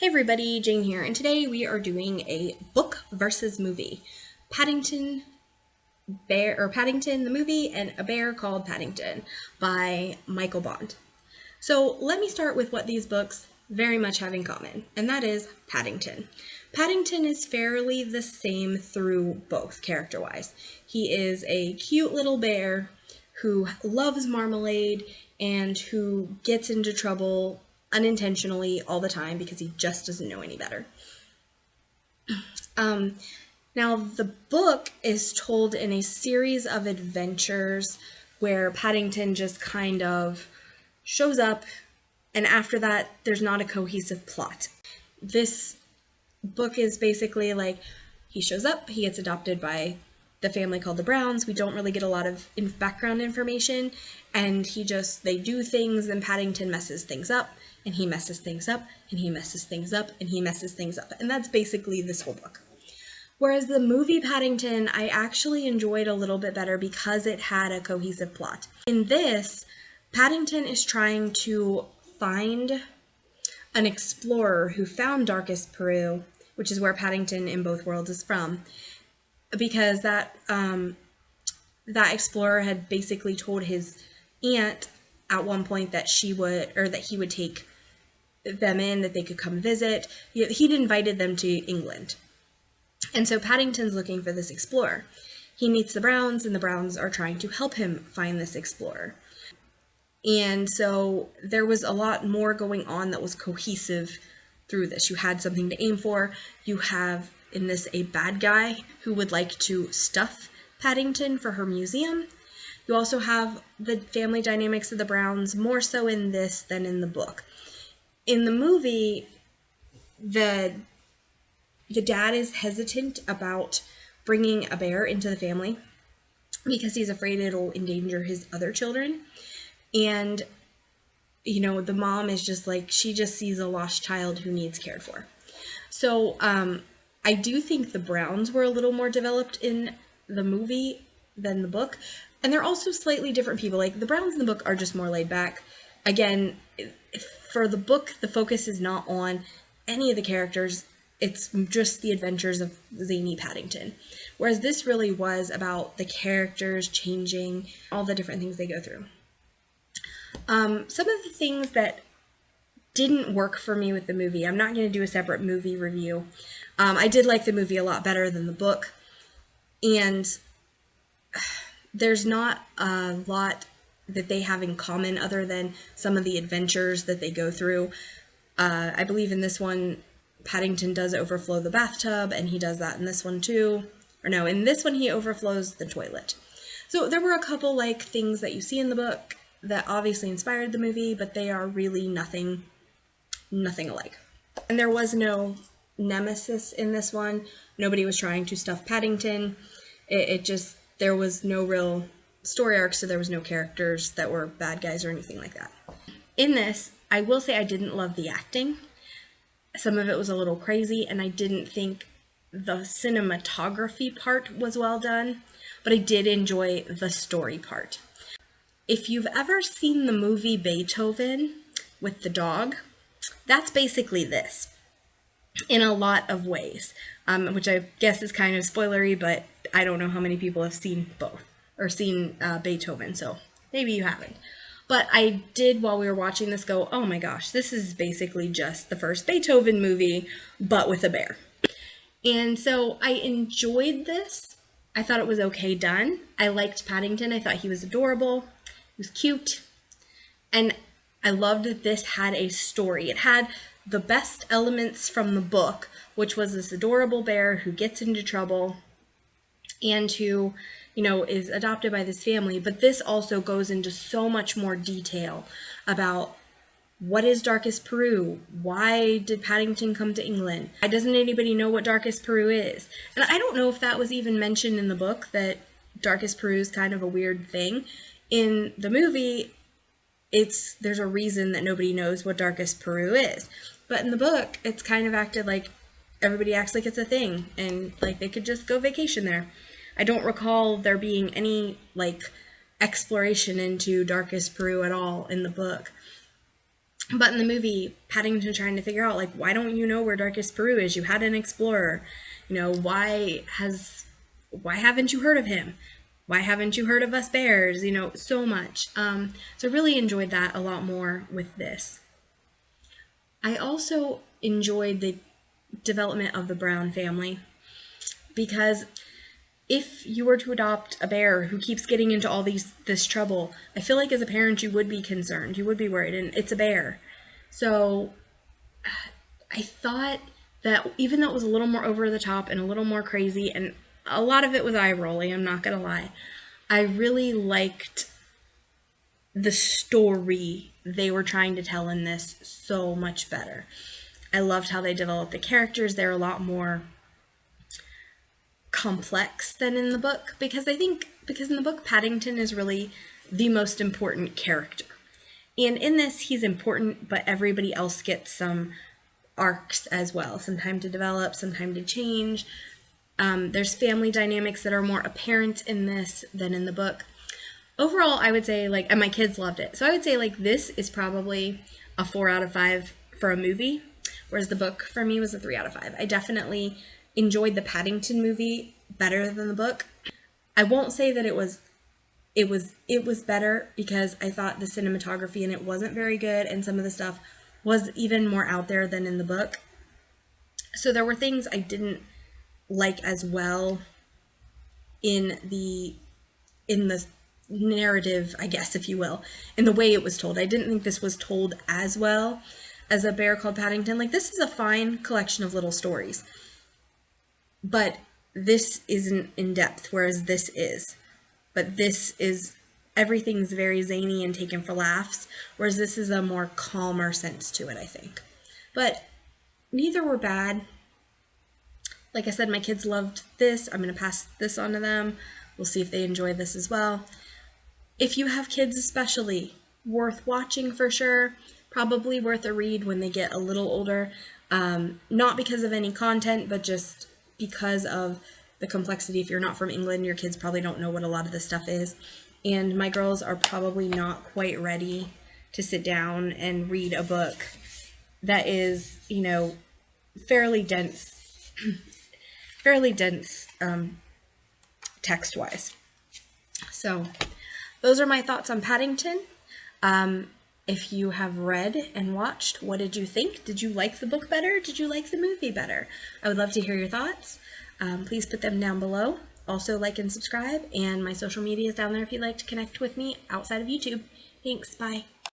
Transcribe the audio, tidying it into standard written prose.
Hey everybody, Jane here, and today we are doing a book versus movie. Paddington Bear, or Paddington the movie, and A Bear Called Paddington by Michael Bond. So let me start with what these books very much have in common, and that is Paddington. Paddington is fairly the same through both, character-wise. He is a cute little bear who loves marmalade and who gets into trouble unintentionally all the time because he just doesn't know any better. Now, the book is told in a series of adventures where Paddington just kind of shows up, and after that, there's not a cohesive plot. This book is basically like, he shows up, he gets adopted by the family called the Browns. We don't really get a lot of background information, and they do things, and Paddington messes things up, and he messes things up, and he messes things up, and he messes things up. And that's basically this whole book. Whereas the movie Paddington, I actually enjoyed a little bit better because it had a cohesive plot. In this, Paddington is trying to find an explorer who found Darkest Peru, which is where Paddington in both worlds is from, because that explorer had basically told his aunt at one point that he would take them in, that they could come visit. He'd invited them to England. And so Paddington's looking for this explorer. He meets the Browns, and the Browns are trying to help him find this explorer. And so there was a lot more going on that was cohesive through this. You had something to aim for. You have, in this, a bad guy who would like to stuff Paddington for her museum. You also have the family dynamics of the Browns, more so in this than in the book. In the movie, the dad is hesitant about bringing a bear into the family because he's afraid it'll endanger his other children. And, the mom is just like, she just sees a lost child who needs cared for. So I do think the Browns were a little more developed in the movie than the book. And they're also slightly different people. Like, the Browns in the book are just more laid back. Again, for the book, the focus is not on any of the characters. It's just the adventures of zany Paddington. Whereas this really was about the characters changing, all the different things they go through. Some of the things that didn't work for me with the movie, I'm not going to do a separate movie review. I did like the movie a lot better than the book. And there's not a lot that they have in common other than some of the adventures that they go through. I believe in this one, Paddington does overflow the bathtub, and he does that in this one too. Or no, in this one he overflows the toilet. So there were a couple things that you see in the book that obviously inspired the movie, but they are really nothing alike. And there was no nemesis in this one. Nobody was trying to stuff Paddington. There was no real story arc, so there was no characters that were bad guys or anything like that. In this, I will say I didn't love the acting. Some of it was a little crazy, and I didn't think the cinematography part was well done, but I did enjoy the story part. If you've ever seen the movie Beethoven with the dog, that's basically this in a lot of ways, which I guess is kind of spoilery, but I don't know how many people have seen both or seen Beethoven, so maybe you haven't. But I did, while we were watching this, go, oh my gosh, this is basically just the first Beethoven movie, but with a bear. And so I enjoyed this. I thought it was okay done. I liked Paddington. I thought he was adorable. He was cute. And I loved that this had a story. It had the best elements from the book, which was this adorable bear who gets into trouble and who is adopted by this family. But this also goes into so much more detail about what is Darkest Peru? Why did Paddington come to England? Why doesn't anybody know what Darkest Peru is? And I don't know if that was even mentioned in the book, that Darkest Peru is kind of a weird thing. In the movie, there's a reason that nobody knows what Darkest Peru is. But in the book, it's kind of acted like everybody acts like it's a thing, and they could just go vacation there. I don't recall there being any exploration into Darkest Peru at all in the book. But in the movie, Paddington trying to figure out, like, why don't you know where Darkest Peru is? You had an explorer. You know, why haven't you heard of him? Why haven't you heard of us bears? You know, so much. So really enjoyed that a lot more with this. I also enjoyed the development of the Brown family, because if you were to adopt a bear who keeps getting into all this trouble, I feel like as a parent you would be concerned, you would be worried, and it's a bear. So I thought that even though it was a little more over the top and a little more crazy, and a lot of it was eye rolling, I'm not gonna lie, I really liked the story they were trying to tell in this so much better. I loved how they developed the characters. They're a lot more complex than in the book, because in the book Paddington is really the most important character. And in this he's important, but everybody else gets some arcs as well, some time to develop, some time to change. There's family dynamics that are more apparent in this than in the book. Overall, I would say, like, and my kids loved it. So I would say, like, this is probably a 4 out of 5 for a movie, whereas the book for me was a 3 out of 5. I definitely enjoyed the Paddington movie better than the book. I won't say that it was better, because I thought the cinematography in it wasn't very good, and some of the stuff was even more out there than in the book. So there were things I didn't like as well in the narrative, I guess, if you will, in the way it was told. I didn't think this was told as well as A Bear Called Paddington. Like, this is a fine collection of little stories, but this isn't in depth, whereas this is. But this is, everything's very zany and taken for laughs, whereas this is a more calmer sense to it, I think. But neither were bad. Like I said, my kids loved this. I'm going to pass this on to them. We'll see if they enjoy this as well. If you have kids especially, worth watching for sure. Probably worth a read when they get a little older. Not because of any content, but just because of the complexity. If you're not from England, your kids probably don't know what a lot of this stuff is. And my girls are probably not quite ready to sit down and read a book that is, you know, fairly dense text-wise. So those are my thoughts on Paddington. If you have read and watched, what did you think? Did you like the book better? Did you like the movie better? I would love to hear your thoughts. Please put them down below. Also, like and subscribe, and my social media is down there if you'd like to connect with me outside of YouTube. Thanks, bye.